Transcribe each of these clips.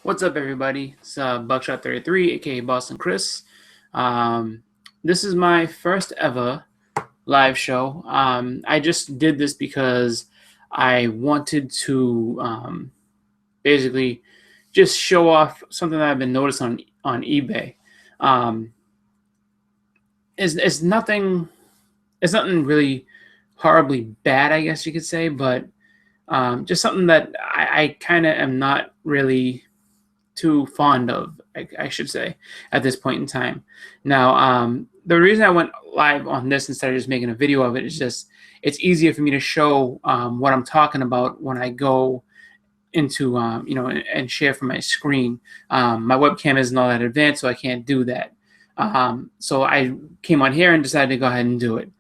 What's up, everybody? It's Buckshot33, aka Boston Chris. This is my first ever live show. I just did this because I wanted to basically just show off something that I've been noticing on eBay. Um, it's nothing. It's nothing really horribly bad, I guess you could say, but just something that I kind of am not really too fond of, I should say, at this point in time. Now, the reason I went live on this instead of just making a video of it is just it's easier for me to show what I'm talking about when I go into and share from my screen. My webcam isn't all that advanced, so I can't do that. So I came on here and decided to go ahead and do it.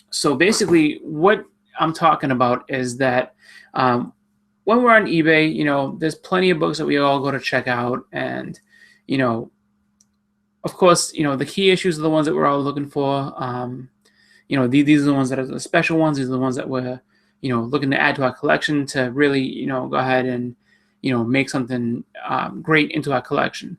So basically, what I'm talking about is that when we're on eBay, there's plenty of books that we all go to check out, and of course, the key issues are the ones that we're all looking for. These are the ones that are the special ones. These are the ones that we're looking to add to our collection to really go ahead and make something great into our collection.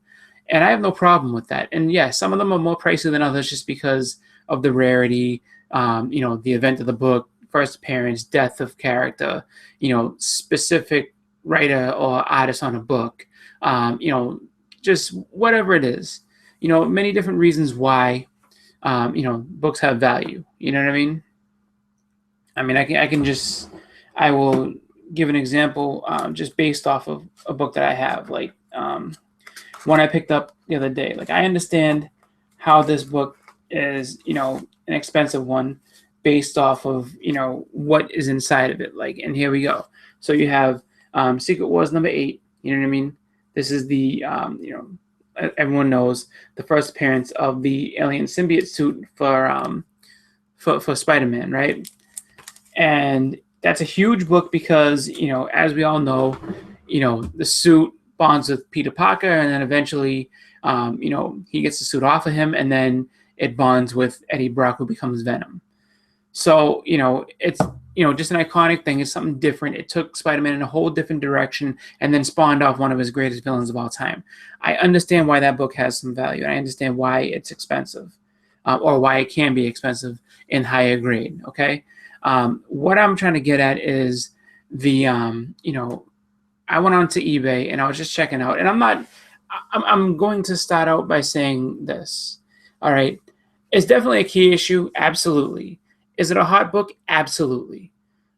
And I have no problem with that. And yeah, some of them are more pricey than others just because of the rarity, the event of the book, first appearance, death of character, specific writer or artist on a book, just whatever it is, many different reasons why, books have value. You know what I mean? I will give an example just based off of a book that I have, like one I picked up the other day. Like, I understand how this book is, an expensive one based off of, what is inside of it. Like, and here we go. So you have Secret Wars #8. You know what I mean? This is the, everyone knows the first appearance of the alien symbiote suit for Spider-Man, right? And that's a huge book because, as we all know, the suit bonds with Peter Parker, and then eventually, he gets the suit off of him, and then it bonds with Eddie Brock, who becomes Venom. So, it's, just an iconic thing. It's something different. It took Spider-Man in a whole different direction and then spawned off one of his greatest villains of all time. I understand why that book has some value, and I understand why it's expensive, or why it can be expensive in higher grade, okay? What I'm trying to get at is the, I went onto eBay and I was just checking out, and I'm going to start out by saying this. All right. It's definitely a key issue. Absolutely. Is it a hot book? Absolutely.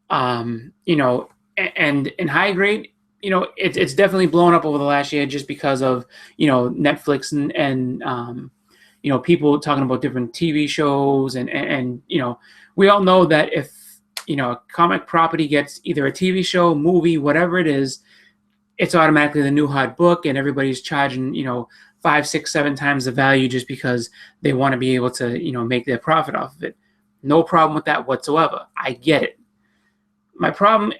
And in high grade, it's definitely blown up over the last year just because of, Netflix and people talking about different TV shows and we all know that if, a comic property gets either a TV show, movie, whatever it is, it's automatically the new hot book, and everybody's charging, 5, 6, 7 times the value just because they want to be able to, make their profit off of it. No problem with that whatsoever. I get it. My problem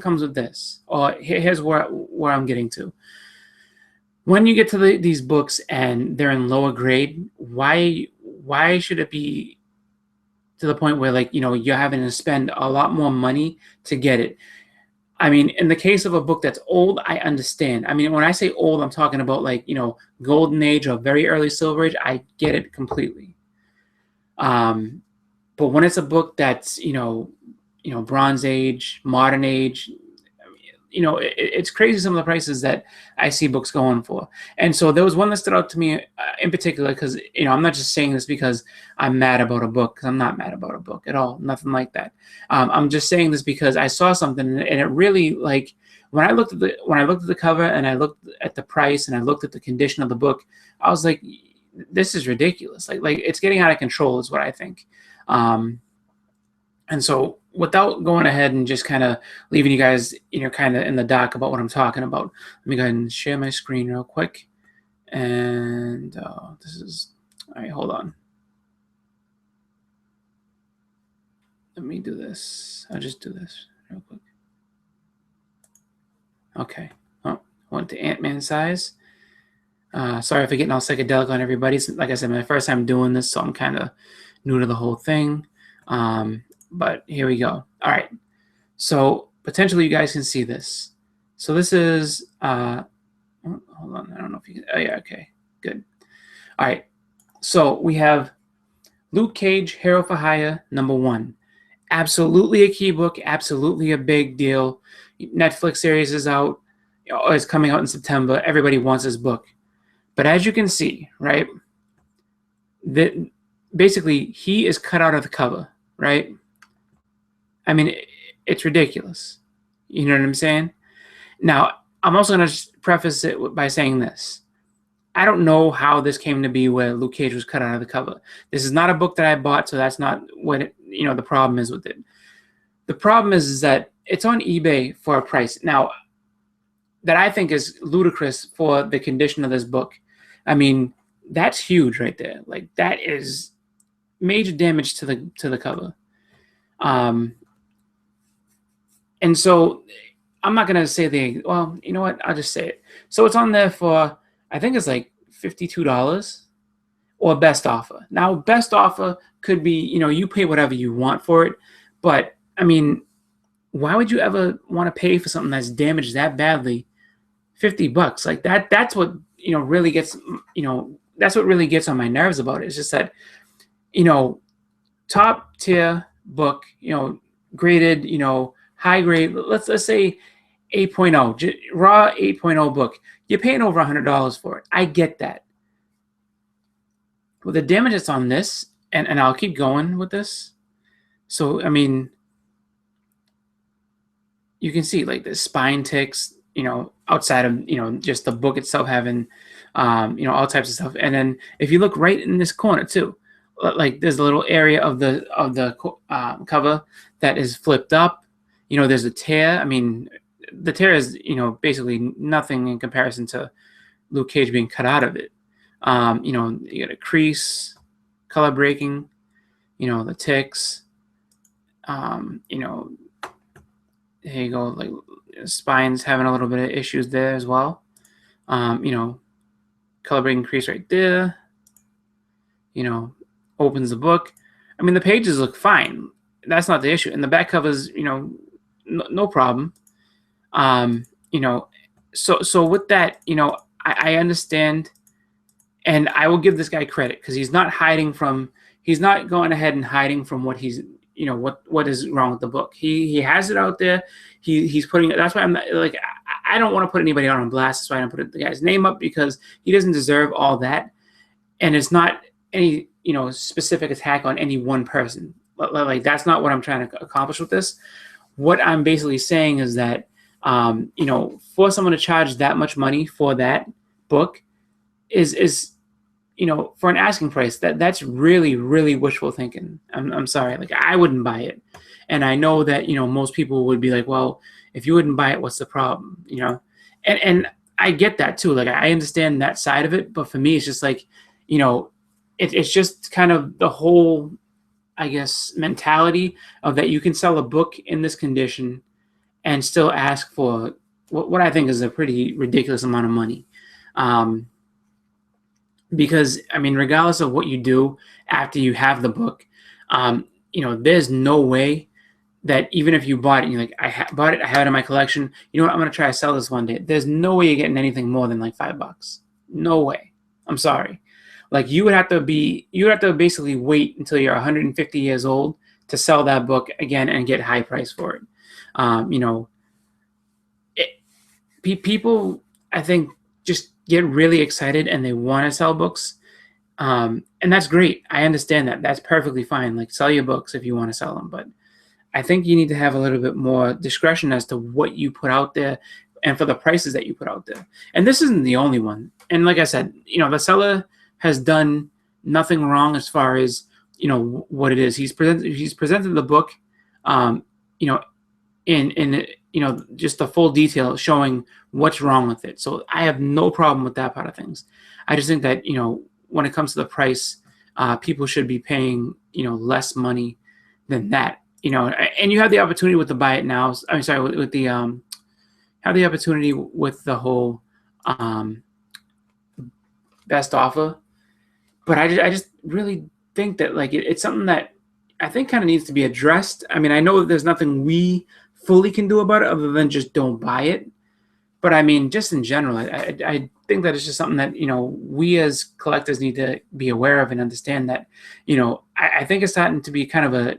comes with this. Or here's where I'm getting to. When you get to these books and they're in lower grade, why should it be to the point where, like, you're having to spend a lot more money to get it? I mean, in the case of a book that's old, I understand. I mean, when I say old, I'm talking about, like, golden age or very early silver age. I get it completely. But when it's a book that's, Bronze Age, modern age, it's crazy some of the prices that I see books going for. And so there was one that stood out to me in particular because, I'm not just saying this because I'm mad about a book, because I'm not mad about a book at all. Nothing like that. I'm just saying this because I saw something and it really, like, when I looked at the cover and I looked at the price and I looked at the condition of the book, I was like, this is ridiculous. Like it's getting out of control is what I think. And so without going ahead and just kind of leaving you guys, kind of in the dark about what I'm talking about, let me go ahead and share my screen real quick. And this is, all right, hold on. Let me do this. I'll just do this real quick. Okay. Oh, went to Ant-Man size. Sorry for getting all psychedelic on everybody. Like I said, my first time doing this, so I'm kind of new to the whole thing. But here we go. All right. So potentially you guys can see this. So this is, hold on, I don't know if you can, oh yeah, okay, good. All right, so we have Luke Cage, Hero for Hire, #1. Absolutely a key book, absolutely a big deal. Netflix series is out, it's coming out in September. Everybody wants this book. But as you can see, right, that basically he is cut out of the cover, right? I mean, it's ridiculous. You know what I'm saying? Now, I'm also going to preface it by saying this. I don't know how this came to be where Luke Cage was cut out of the cover. This is not a book that I bought, so that's not what the problem is with it. The problem is that it's on eBay for a price now that I think is ludicrous for the condition of this book. I mean, that's huge right there. Like, that is major damage to the cover. And so I'm not gonna say well, you know what? I'll just say it. So it's on there for, I think it's like $52 or best offer. Now, best offer could be, you pay whatever you want for it, but I mean, why would you ever want to pay for something that's damaged that badly? $50, like that's what really gets, that's what really gets on my nerves about it. It's just that, top tier book, graded, high grade, let's say 8.0, raw 8.0 book. You're paying over $100 for it. I get that. Well, the damage that's on this, and I'll keep going with this. So, I mean, you can see like the spine ticks, outside of, just the book itself having, all types of stuff. And then if you look right in this corner too, like there's a little area of the cover that is flipped up. There's a tear. I mean, the tear is, basically nothing in comparison to Luke Cage being cut out of it. You got a crease, color breaking, the ticks, here you go, like spine's having a little bit of issues there as well. Color breaking crease right there, opens the book. I mean, the pages look fine. That's not the issue. And the back covers, no problem. So with that, I understand, and I will give this guy credit because he's not going ahead and hiding from what he's, what is wrong with the book. He has it out there. He's putting it. That's why I'm not, like, I don't want to put anybody out on blast. That's why I don't put the guy's name up, because he doesn't deserve all that. And it's not any, specific attack on any one person. Like, that's not what I'm trying to accomplish with this. What I'm basically saying is that, for someone to charge that much money for that book is for an asking price, that's really, really wishful thinking. I'm sorry. Like, I wouldn't buy it. And I know that, most people would be like, well, if you wouldn't buy it, what's the problem? And I get that too. Like, I understand that side of it. But for me, it's just like, it's just kind of the whole, I guess, mentality of that you can sell a book in this condition and still ask for what I think is a pretty ridiculous amount of money. Because, I mean, regardless of what you do after you have the book, there's no way that even if you bought it, you're like, bought it, I have it in my collection, you know what, I'm going to try to sell this one day. There's no way you're getting anything more than like $5. No way. I'm sorry. Like, you would have to basically wait until you're 150 years old to sell that book again and get high price for it. People, I think, just get really excited and they want to sell books. And that's great. I understand that. That's perfectly fine. Like, sell your books if you want to sell them. But I think you need to have a little bit more discretion as to what you put out there and for the prices that you put out there. And this isn't the only one. And like I said, the seller has done nothing wrong as far as, what it is. He's presented the book, in just the full detail showing what's wrong with it. So I have no problem with that part of things. I just think that, when it comes to the price, people should be paying, less money than that, and you have the opportunity with the buy it now. I'm sorry, with the, have the opportunity with the whole, best offer. But I just really think that, like, it's something that I think kind of needs to be addressed. I mean, I know that there's nothing we fully can do about it other than just don't buy it. but I mean, just in general, I think that it's just something that, we as collectors need to be aware of and understand that, I think it's starting to be kind of a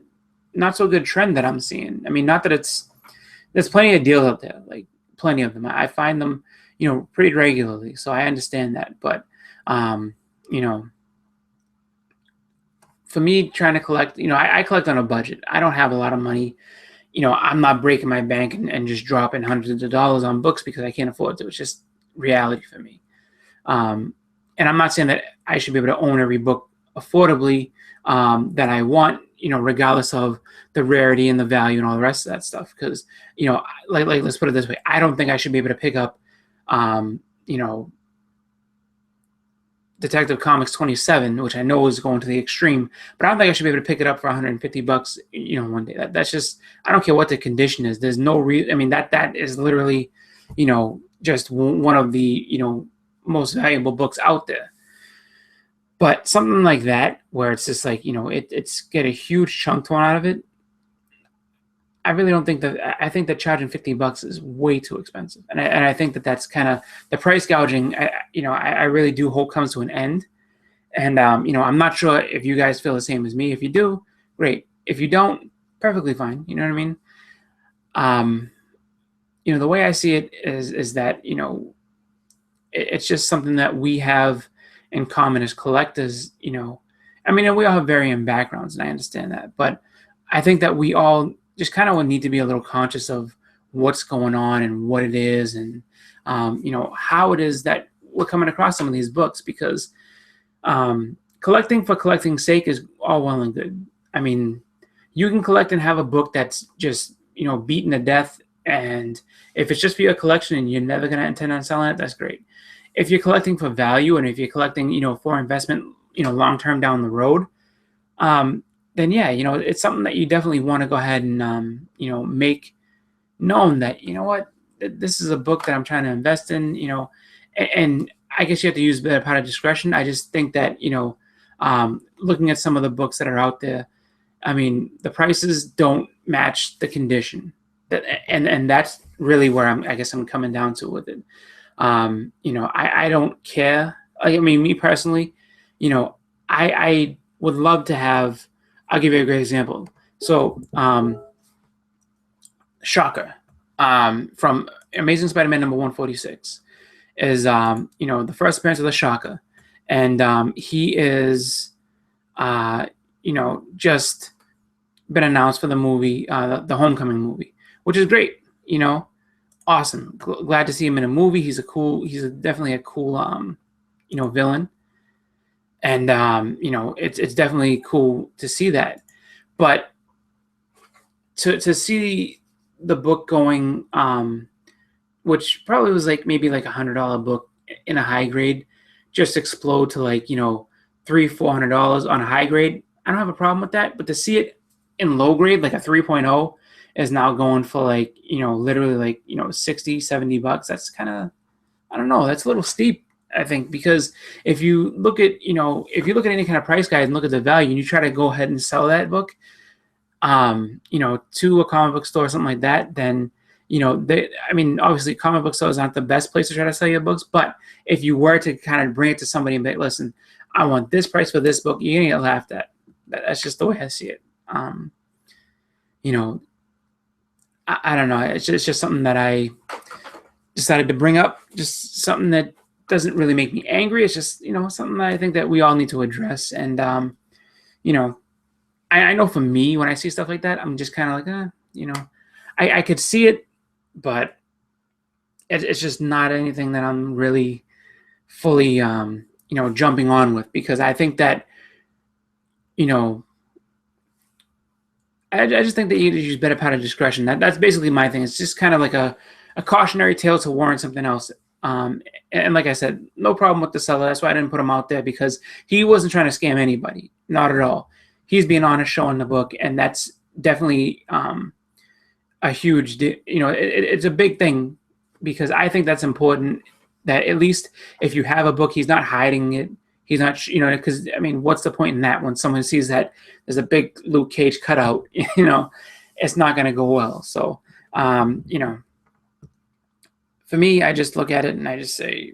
not so good trend that I'm seeing. I mean, not that there's plenty of deals out there, like plenty of them. I find them, pretty regularly. So I understand that. But, you know, for me trying to collect, I collect on a budget. I don't have a lot of money. I'm not breaking my bank and just dropping hundreds of dollars on books because I can't afford to. It's just reality for me. And I'm not saying that I should be able to own every book affordably that I want, regardless of the rarity and the value and all the rest of that stuff. Because, like let's put it this way, I don't think I should be able to pick up, you know, Detective Comics 27, which I know is going to the extreme, but I don't think I should be able to pick it up for $150, one day. That's just, I don't care what the condition is. There's no reason. I mean, that is literally, just one of the, most valuable books out there. But something like that, where it's just like, it's get a huge chunk torn out of it. I really don't think that. I think that charging $50 is way too expensive, and I think that that's kind of the price gouging. I really do hope comes to an end, and I'm not sure if you guys feel the same as me. If you do, great. If you don't, perfectly fine. You know what I mean? The way I see it is that it's just something that we have in common as collectors. I mean, we all have varying backgrounds, and I understand that, but I think that we all just kind of need to be a little conscious of what's going on and what it is, and how it is that we're coming across some of these books, because collecting for collecting's sake is all well and good. I mean, you can collect and have a book that's just beaten to death, and if it's just for your collection and you're never going to intend on selling it, that's great. If you're collecting for value, and if you're collecting for investment long term down the road, then yeah, it's something that you definitely want to go ahead and, make known that, what, this is a book that I'm trying to invest in, and I guess you have to use a bit of part of discretion. I just think that, looking at some of the books that are out there, I mean, the prices don't match the condition, and that's really where I guess I'm coming down to with it. I don't care. I mean, me personally, I would love to have, I'll give you a great example. So, Shocker, from Amazing Spider-Man number 146 is, the first appearance of the Shocker. And he is, just been announced for the movie, the Homecoming movie, which is great, awesome. Glad to see him in a movie. He's definitely a cool, villain. And, it's definitely cool to see that. But to see the book going, which probably was maybe $100 book in a high grade, just explode to $300-400 on a high grade, I don't have a problem with that. But to see it in low grade, like a 3.0, is now going for literally $60-70, that's kind of, I don't know, that's a little steep, I think, because if you look at any kind of price guide and look at the value and you try to go ahead and sell that book, to a comic book store or something like that, then, obviously comic book stores aren't the best place to try to sell your books, but if you were to kind of bring it to somebody and be like, listen, I want this price for this book, you're going to get laughed at. That's just the way I see it. I don't know. It's just something that I decided to bring up, just something that doesn't really make me angry. It's just, something that I think that we all need to address. And, I know for me, when I see stuff like that, I'm just kind of like, I could see it, but it's just not anything that I'm really fully, jumping on with, because I think that, I just think that you need to use better part of discretion. That's basically my thing. It's just kind of like a cautionary tale to warn something else. And like I said, no problem with the seller. That's why I didn't put him out there, because he wasn't trying to scam anybody. Not at all. He's being honest, showing the book, and that's definitely a huge, it's a big thing, because I think that's important, that at least if you have a book, he's not hiding it. He's not, because, what's the point in that when someone sees that there's a big Luke Cage cutout, it's not going to go well. So, for me, I just look at it and I just say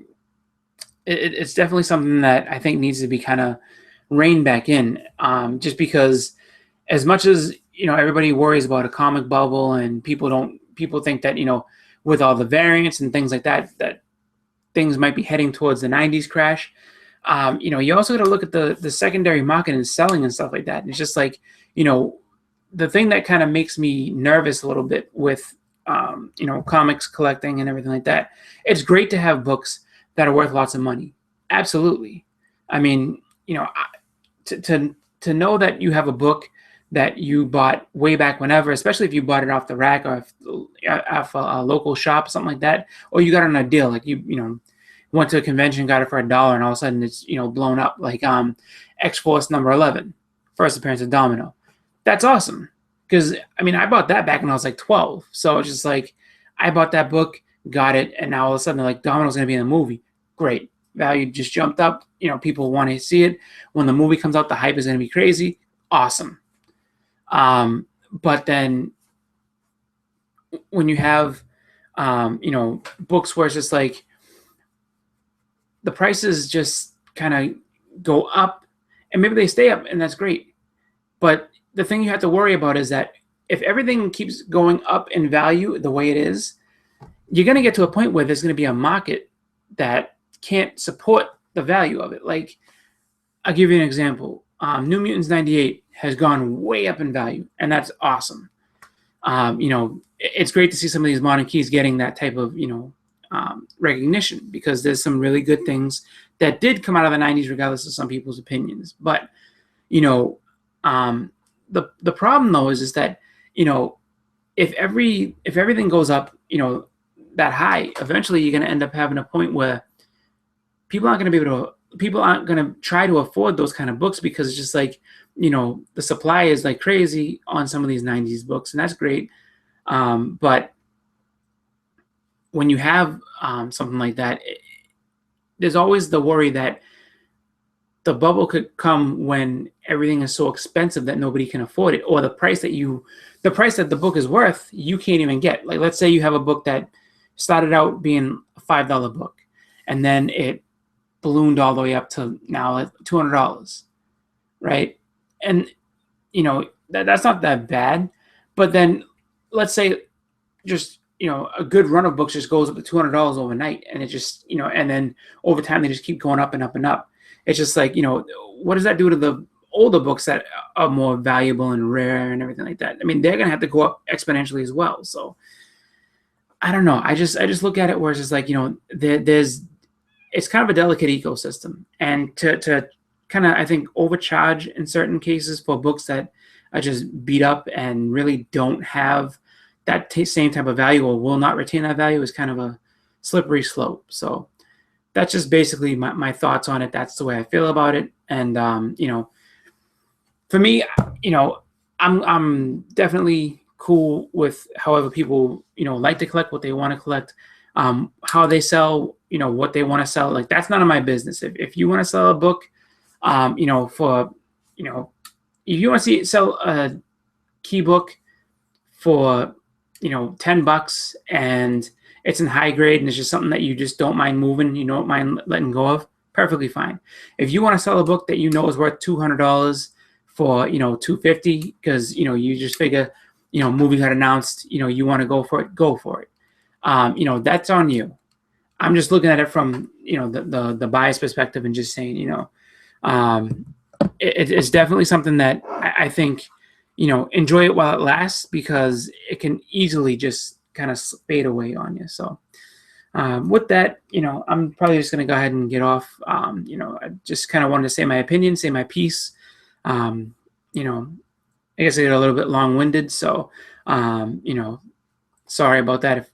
it's definitely something that I think needs to be kind of reined back in. Just because, as much as everybody worries about a comic bubble, and people think that with all the variants and things like that, that things might be heading towards the '90s crash. You also got to look at the secondary market and selling and stuff like that. And it's just like, the thing that kind of makes me nervous a little bit with, comics collecting and everything like that. It's great to have books that are worth lots of money. Absolutely. I mean, to know that you have a book that you bought way back whenever, especially if you bought it off the rack or off a local shop, something like that, or you got it on a deal, like you went to a convention, got it for $1, and all of a sudden it's blown up, like X-Force number 11, first appearance of Domino. That's awesome, because I mean I bought that back when I was like 12, so it's just like I bought that book, got it, and now all of a sudden they're like, Domino's going to be in the movie. Great, value just jumped up. People want to see it. When the movie comes out, the hype is going to be crazy. Awesome. But then when you have books where it's just like the prices just kind of go up, and maybe they stay up, and that's great. But the thing you have to worry about is that if everything keeps going up in value the way it is, you're going to get to a point where there's going to be a market that can't support the value of it. Like, I'll give you an example. New Mutants 98 has gone way up in value, and that's awesome. It's great to see some of these modern keys getting that type of, recognition, because there's some really good things that did come out of the 90s, regardless of some people's opinions. But, the problem though is that, if everything goes up, that high, eventually you're going to end up having a point where people aren't going to try to afford those kind of books, because it's just like, the supply is like crazy on some of these 90s books, and that's great. But when you have something like that, there's always the worry that the bubble could come when everything is so expensive that nobody can afford it, or the price that the book is worth, you can't even get. Like, let's say you have a book that started out being a $5 book, and then it ballooned all the way up to now at $200, right? And that's not that bad. But then let's say just a good run of books just goes up to $200 overnight, and it just and then over time they just keep going up and up and up. It's just like, what does that do to the older books that are more valuable and rare and everything like that? I mean, they're gonna have to go up exponentially as well. So I don't know. I just look at it where it's just like, it's kind of a delicate ecosystem, and to kind of, I think, overcharge in certain cases for books that are just beat up and really don't have that same type of value, or will not retain that value, is kind of a slippery slope. So that's just basically my thoughts on it. That's the way I feel about it. And for me, I'm definitely cool with however people like to collect what they want to collect, how they sell what they want to sell. Like, that's none of my business. If you want to sell a book, if you want to sell a key book for $10, and it's in high grade, and it's just something that you just don't mind moving, you don't mind letting go of, perfectly fine. If you want to sell a book that is worth $200 for $250, because you just figure movie got announced, you want to go for it, go for it. That's on you. I'm just looking at it from the bias perspective, and just saying it's definitely something that I think enjoy it while it lasts, because it can easily just kind of fade away on you. So with that, I'm probably just going to go ahead and get off. I just kind of wanted to say my opinion, say my piece. I guess I get a little bit long-winded, so sorry about that.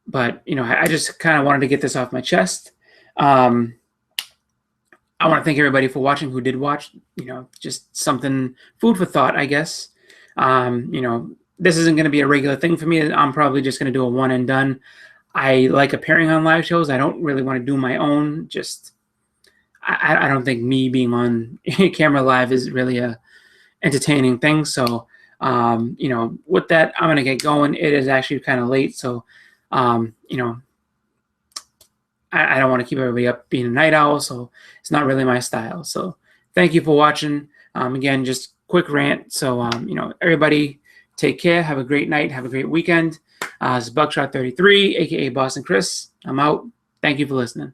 But I just kind of wanted to get this off my chest. I want to thank everybody for watching who did watch. Just something, food for thought, I guess. This isn't going to be a regular thing for me. I'm probably just going to do a one and done. I like appearing on live shows. I don't really want to do my own. I don't think me being on camera live is really a entertaining thing. So With that, I'm going to get going. It is actually kind of late, so, I don't want to keep everybody up being a night owl, so it's not really my style. So thank you for watching. Again, just quick rant. So, everybody take care. Have a great night. Have a great weekend. This is Buckshot 33, aka Boston Chris. I'm out. Thank you for listening.